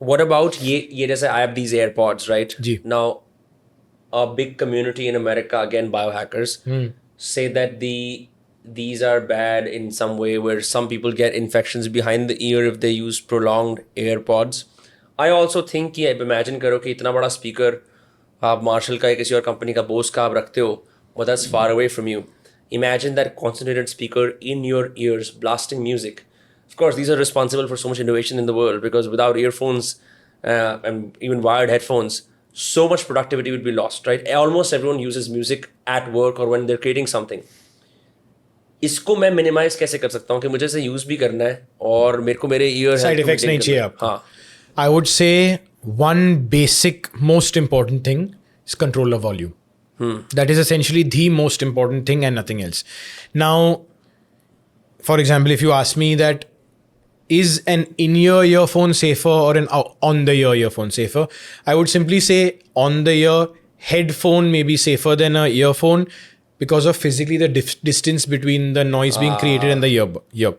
What about ye जैसे I have these AirPods, right? Ji. Now, a big community in America, again, biohackers, say that these are bad in some way where some people get infections behind the ear if they use prolonged AirPods. I also think कि अब imagine करो कि इतना बड़ा speaker आप martial का या किसी और कंपनी का बोस का आप रखते हो, but that's far away from you. Imagine that concentrated speaker in your ears blasting music. Of course, these are responsible for so much innovation in the world because without earphones and even wired headphones, so much productivity would be lost, right? Almost everyone uses music at work or when they're creating something. इसको मैं minimise कैसे कर सकता हूँ कि मुझे इसे use भी करना है और मेरे को मेरे ईयर साइड इफेक्ट्स नहीं चाहिए आपको. हाँ. I would say one basic, most important thing is control of volume. That is essentially the most important thing and nothing else. Now, for example, if you ask me that is an in-ear earphone safer or an on-the-ear earphone safer, I would simply say on-the-ear headphone may be safer than an earphone because of physically the distance between the noise being created and the ear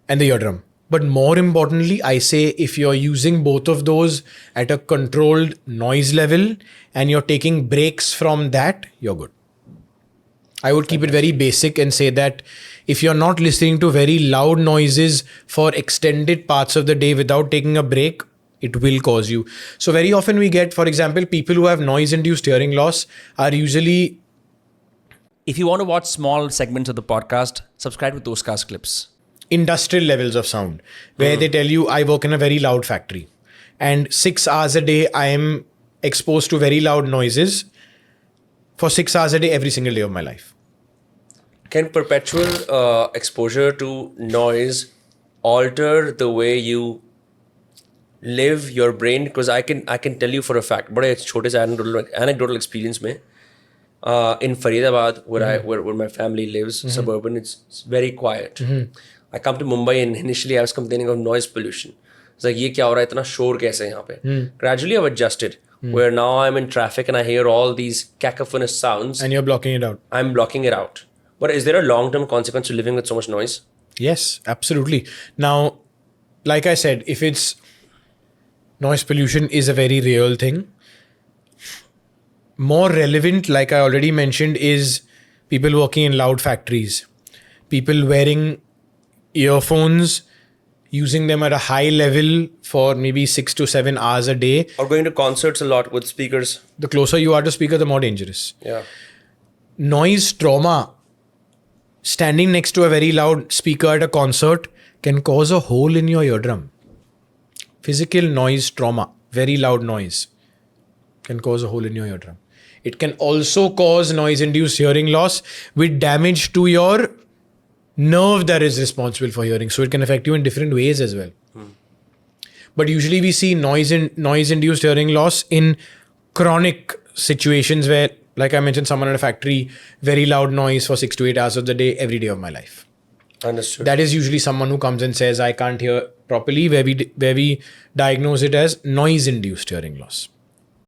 and the eardrum. But more importantly, I say if you're using both of those at a controlled noise level and you're taking breaks from that, you're good. I would keep it very basic and say that if you're not listening to very loud noises for extended parts of the day without taking a break, it will cause you. So very often we get, for example, people who have noise-induced hearing loss are usually... If you want to watch small segments of the podcast, subscribe to Dostcast Clips. Industrial levels of sound, where they tell you, I work in a very loud factory. And 6 hours a day, I am exposed to very loud noises for 6 hours a day every single day of my life. Can perpetual exposure to noise alter the way you live your brain? Because I can tell you for a fact, बड़े छोटे से anecdotal experience में, in Faridabad, where my family lives, suburban, it's very quiet. I come to Mumbai and initially I was complaining of noise pollution. It's like, ये क्या हो रहा है इतना शोर कैसे है यहाँ पे? Gradually I've adjusted, where now I'm in traffic and I hear all these cacophonous sounds. And you're blocking it out. I'm blocking it out. But is there a long-term consequence to living with so much noise? Yes, absolutely. Now, like I said, if it's noise pollution is a very real thing. More relevant, like I already mentioned, is people working in loud factories, people wearing earphones, using them at a high level for maybe 6 to 7 hours a day. Or going to concerts a lot with speakers. The closer you are to speaker, the more dangerous. Yeah. Noise trauma, standing next to a very loud speaker at a concert can cause a hole in your eardrum. Physical noise trauma, very loud noise, can cause a hole in your eardrum. It can also cause noise-induced hearing loss with damage to your nerve that is responsible for hearing. So it can affect you in different ways as well. But usually we see noise-induced hearing loss in chronic situations where, like I mentioned, someone in a factory, very loud noise for 6 to 8 hours of the day, every day of my life. Understood. That is usually someone who comes and says, I can't hear properly, where we diagnose it as noise-induced hearing loss.